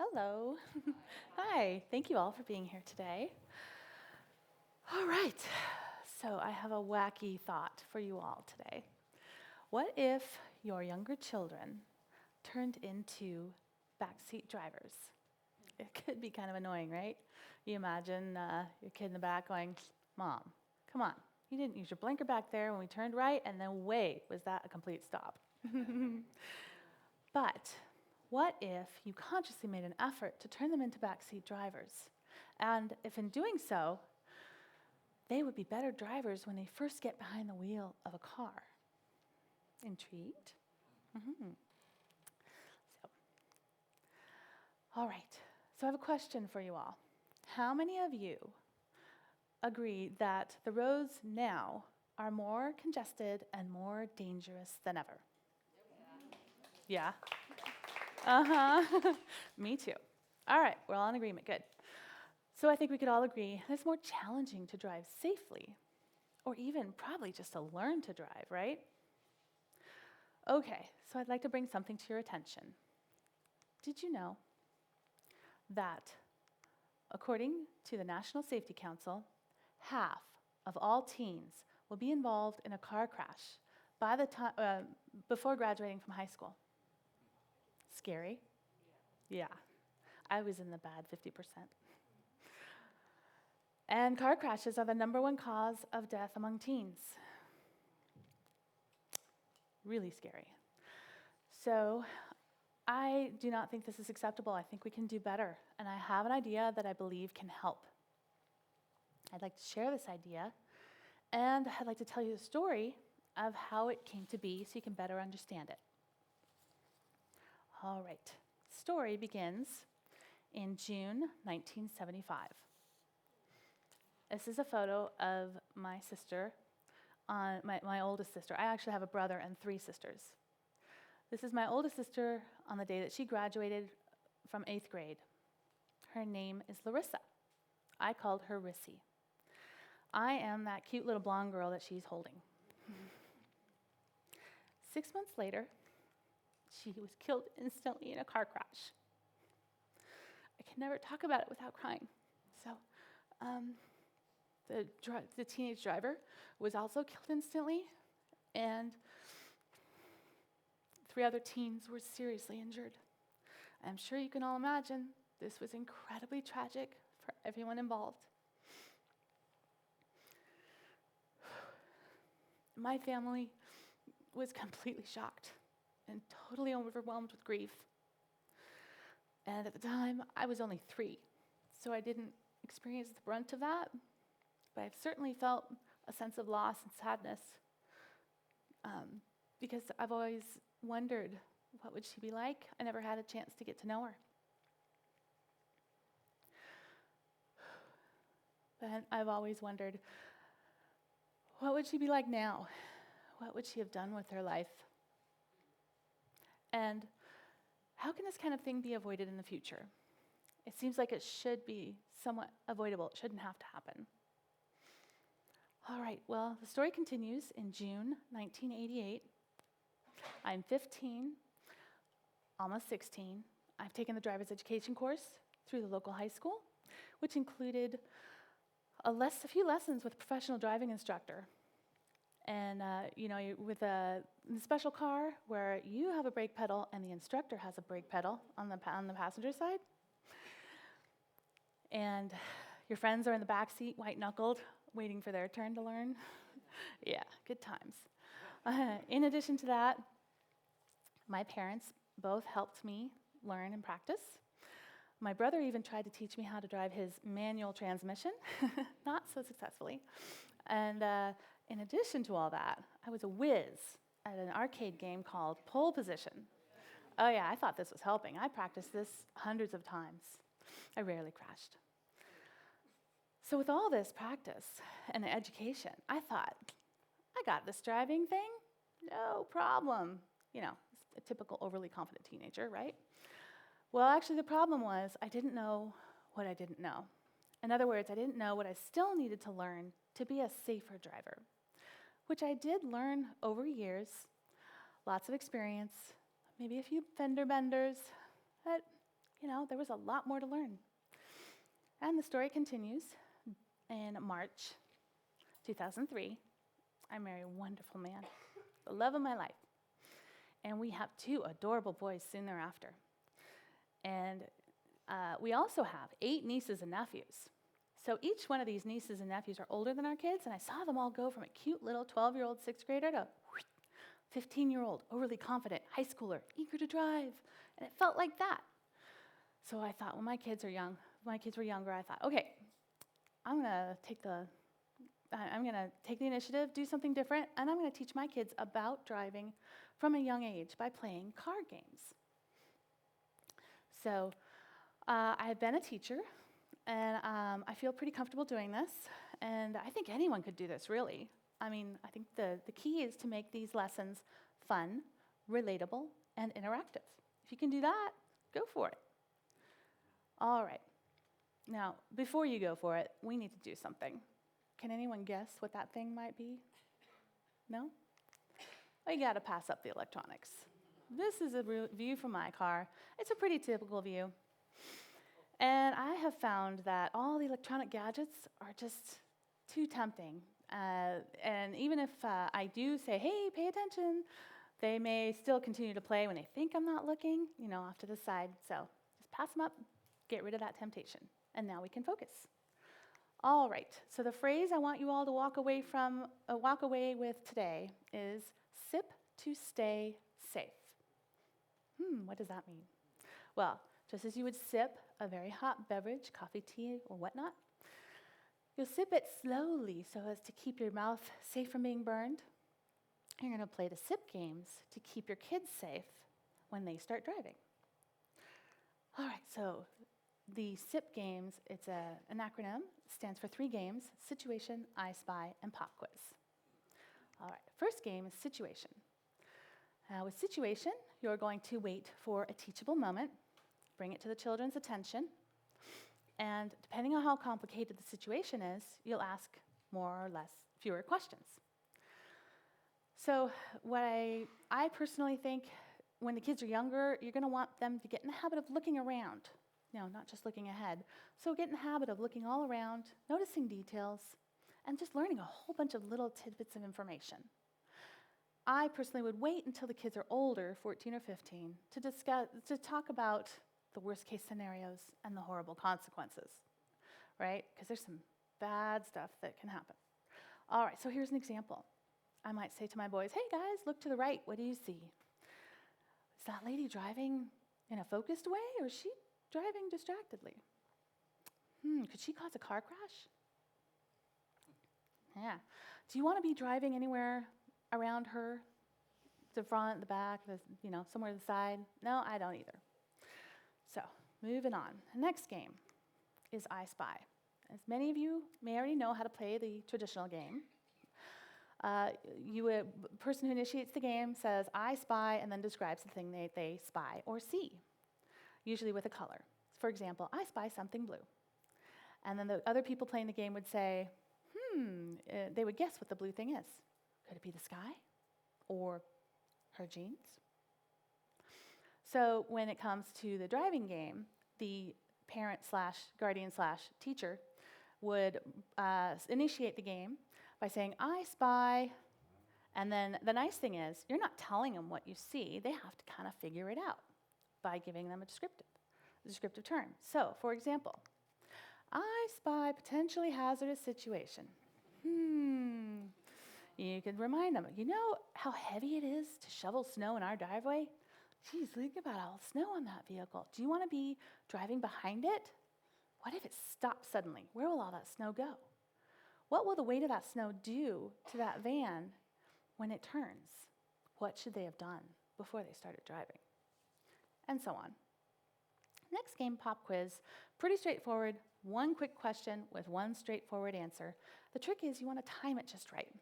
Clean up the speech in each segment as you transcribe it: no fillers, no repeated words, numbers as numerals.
Hello. Hi. Thank you all for being here today. All right. So I have a wacky thought for you all today. What if your younger children turned into backseat drivers? It could be kind of annoying, right? You imagine your kid in the back going, "Mom, come on. You didn't use your blinker back there when we turned right, and then wait, was that a complete stop?" But what if you consciously made an effort to turn them into backseat drivers? And if in doing so, they would be better drivers when they first get behind the wheel of a car. Intrigued? Mm-hmm. So, all right. So I have a question for you all. How many of you agree that the roads now are more congested and more dangerous than ever? Yeah. Uh-huh. Me too. All right, we're all in agreement. Good. So I think we could all agree that it's more challenging to drive safely, or even probably just to learn to drive, right? Okay, so I'd like to bring something to your attention. Did you know that, according to the National Safety Council, half of all teens will be involved in a car crash by the time before graduating from high school? Scary? Yeah. I was in the bad 50%. And car crashes are the #1 cause of death among teens. Really scary. So I do not think this is acceptable. I think we can do better. And I have an idea that I believe can help. I'd like to share this idea, and I'd like to tell you the story of how it came to be so you can better understand it. All right. The story begins in June 1975. This is a photo of my sister, my oldest sister. I actually have a brother and 3 sisters. This is my oldest sister on the day that she graduated from 8th grade. Her name is Larissa. I called her Rissy. I am that cute little blonde girl that she's holding. 6 months later, she was killed instantly in a car crash. I can never talk about it without crying. So, the teenage driver was also killed instantly, and 3 other teens were seriously injured. I'm sure you can all imagine this was incredibly tragic for everyone involved. My family was completely shocked and totally overwhelmed with grief. And at the time, I was only 3, so I didn't experience the brunt of that, but I've certainly felt a sense of loss and sadness because I've always wondered, what would she be like? I never had a chance to get to know her. But I've always wondered, what would she be like now? What would she have done with her life? And how can this kind of thing be avoided in the future? It seems like it should be somewhat avoidable. It shouldn't have to happen. All right, well, the story continues in June 1988. I'm 15, almost 16. I've taken the driver's education course through the local high school, which included a few lessons with a professional driving instructor. And, with a special car where you have a brake pedal and the instructor has a brake pedal on the passenger side. And your friends are in the back seat, white-knuckled, waiting for their turn to learn. Yeah, good times. In addition to that, my parents both helped me learn and practice. My brother even tried to teach me how to drive his manual transmission, not so successfully. And in addition to all that, I was a whiz at an arcade game called Pole Position. Oh yeah, I thought this was helping. I practiced this hundreds of times. I rarely crashed. So with all this practice and education, I thought, I got this driving thing, no problem. A typical overly confident teenager, right? Well, actually the problem was I didn't know what I didn't know. In other words, I didn't know what I still needed to learn to be a safer driver, which I did learn over years, lots of experience, maybe a few fender benders, but there was a lot more to learn. And the story continues. In March 2003, I married a wonderful man, the love of my life. And we have 2 adorable boys soon thereafter. And we also have 8 nieces and nephews. So each one of these nieces and nephews are older than our kids, and I saw them all go from a cute little 12-year-old 6th grader to 15-year-old, overly confident, high schooler, eager to drive. And it felt like that. So I thought, when my kids were younger, I thought, okay, I'm going to take the initiative, do something different, and I'm going to teach my kids about driving from a young age by playing card games. So I've been a teacher, and I feel pretty comfortable doing this, and I think anyone could do this, really. I think the key is to make these lessons fun, relatable, and interactive. If you can do that, go for it. All right. Now, before you go for it, we need to do something. Can anyone guess what that thing might be? No? Well, you got to pass up the electronics. This is a view from my car. It's a pretty typical view. And I have found that all the electronic gadgets are just too tempting. And even if I do say, hey, pay attention, they may still continue to play when they think I'm not looking, off to the side. So just pass them up, get rid of that temptation. And now we can focus. All right, so the phrase I want you all to walk away with today is sip to stay safe. What does that mean? Well, just as you would sip a very hot beverage, coffee, tea, or whatnot, you'll sip it slowly so as to keep your mouth safe from being burned. You're going to play the sip games to keep your kids safe when they start driving. All right, so the SIP games, it's an acronym, stands for 3 games: Situation, I Spy, and Pop Quiz. All right, first game is Situation. With Situation, you're going to wait for a teachable moment, bring it to the children's attention, and depending on how complicated the situation is, you'll ask more or less fewer questions. So what I personally think, when the kids are younger, you're going to want them to get in the habit of looking around. Not just looking ahead. So get in the habit of looking all around, noticing details, and just learning a whole bunch of little tidbits of information. I personally would wait until the kids are older, 14 or 15, to talk about the worst case scenarios and the horrible consequences, right? Because there's some bad stuff that can happen. All right, so here's an example. I might say to my boys, hey guys, look to the right, what do you see? Is that lady driving in a focused way, or is she driving distractedly? Could she cause a car crash? Yeah. Do you want to be driving anywhere around her? The front, the back, somewhere to the side? No, I don't either. So, moving on. The next game is I Spy. As many of you may already know how to play the traditional game. A person who initiates the game says, I spy, and then describes the thing they spy or see, usually with a color. For example, I spy something blue. And then the other people playing the game would say, they would guess what the blue thing is. Could it be the sky? Or her jeans? So when it comes to the driving game, the parent/guardian/teacher would initiate the game by saying, I spy, and then the nice thing is, you're not telling them what you see. They have to kind of figure it out by giving them a descriptive term. So, for example, I spy potentially hazardous situation. You can remind them, you know how heavy it is to shovel snow in our driveway? Geez, think about all the snow on that vehicle. Do you want to be driving behind it? What if it stops suddenly? Where will all that snow go? What will the weight of that snow do to that van when it turns? What should they have done before they started driving? And so on. Next game, Pop Quiz. Pretty straightforward. One quick question with one straightforward answer. The trick is you want to time it just right.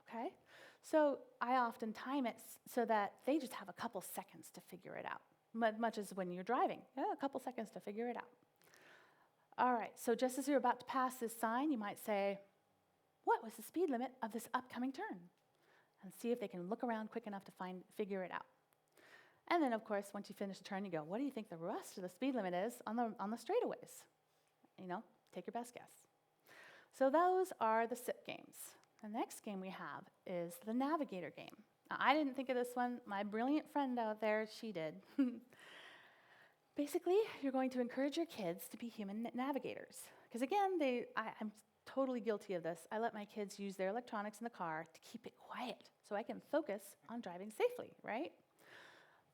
Okay? So I often time it so that they just have a couple seconds to figure it out, much as when you're driving. A couple seconds to figure it out. All right, so just as you're about to pass this sign, you might say, what was the speed limit of this upcoming turn? And see if they can look around quick enough to figure it out. And then, of course, once you finish the turn, you go, what do you think the rest of the speed limit is on the straightaways? Take your best guess. So those are the SIP games. The next game we have is the navigator game. Now, I didn't think of this one. My brilliant friend out there, she did. Basically, you're going to encourage your kids to be human navigators. Because again, I'm totally guilty of this. I let my kids use their electronics in the car to keep it quiet so I can focus on driving safely, right?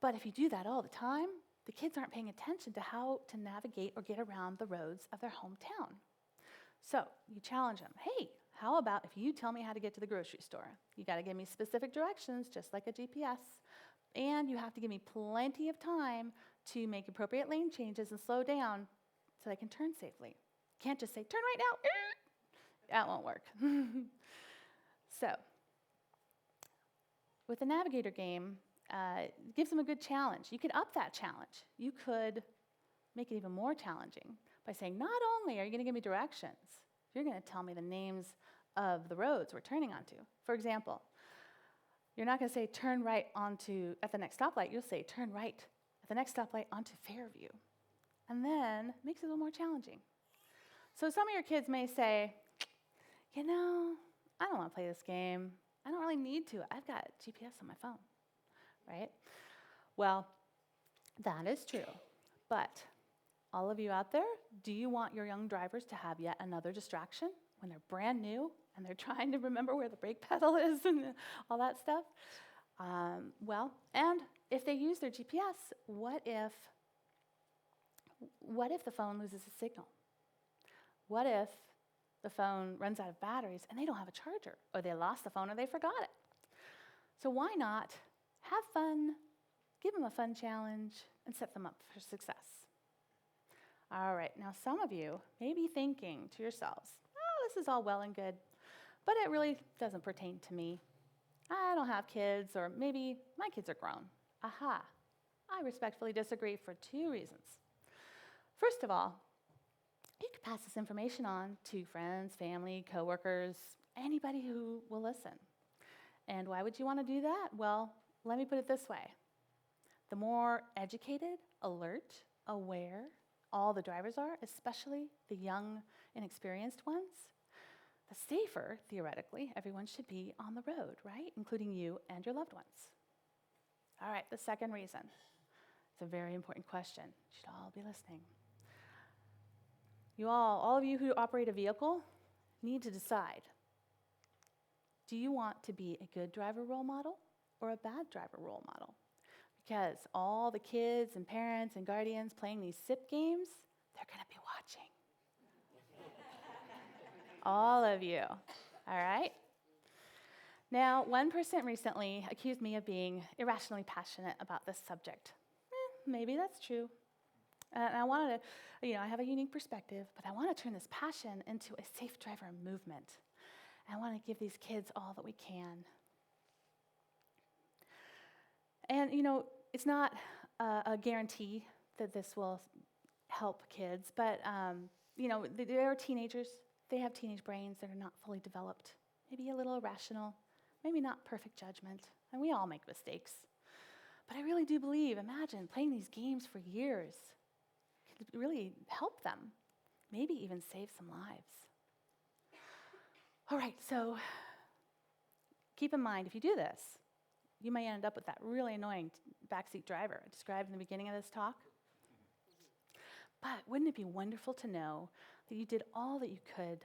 But if you do that all the time, the kids aren't paying attention to how to navigate or get around the roads of their hometown. So you challenge them. Hey, how about if you tell me how to get to the grocery store? You got to give me specific directions, just like a GPS. And you have to give me plenty of time to make appropriate lane changes and slow down so I can turn safely. You can't just say, turn right now. That won't work. So, with the navigator game, it gives them a good challenge. You could up that challenge. You could make it even more challenging by saying, not only are you going to give me directions, you're going to tell me the names of the roads we're turning onto. For example, you're not going to say turn right at the next stoplight. You'll say turn right at the next stoplight onto Fairview. And then it makes it a little more challenging. So some of your kids may say, I don't want to play this game. I don't really need to. I've got GPS on my phone, right? Well, that is true. But all of you out there, do you want your young drivers to have yet another distraction when they're brand new and they're trying to remember where the brake pedal is and all that stuff? And if they use their GPS, what if the phone loses a signal? What if the phone runs out of batteries and they don't have a charger, or they lost the phone or they forgot it? So why not have fun, give them a fun challenge, and set them up for success? All right, now some of you may be thinking to yourselves, this is all well and good, but it really doesn't pertain to me. I don't have kids, or maybe my kids are grown. Aha, I respectfully disagree for 2 reasons. First of all, you could pass this information on to friends, family, coworkers, anybody who will listen. And why would you want to do that? Well, let me put it this way. The more educated, alert, aware all the drivers are, especially the young, inexperienced ones, the safer, theoretically, everyone should be on the road, right? Including you and your loved ones. All right, the second reason. It's a very important question. You should all be listening. All of you who operate a vehicle, need to decide. Do you want to be a good driver role model or a bad driver role model? Because all the kids and parents and guardians playing these SIP games, they're going to be watching. All of you, all right? Now, one person recently accused me of being irrationally passionate about this subject. Maybe that's true. And I wanted to, I have a unique perspective, but I want to turn this passion into a safe driver movement. I want to give these kids all that we can. And, it's not a guarantee that this will help kids, but, there are teenagers. They have teenage brains that are not fully developed, maybe a little irrational, maybe not perfect judgment, and we all make mistakes. But I really do believe, imagine playing these games for years could really help them, maybe even save some lives. All right, so keep in mind, if you do this, you may end up with that really annoying backseat driver I described in the beginning of this talk. But wouldn't it be wonderful to know that you did all that you could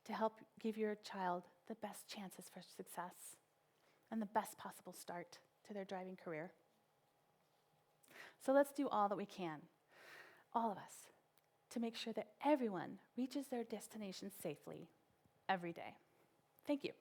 to help give your child the best chances for success and the best possible start to their driving career? So let's do all that we can, all of us, to make sure that everyone reaches their destination safely every day. Thank you.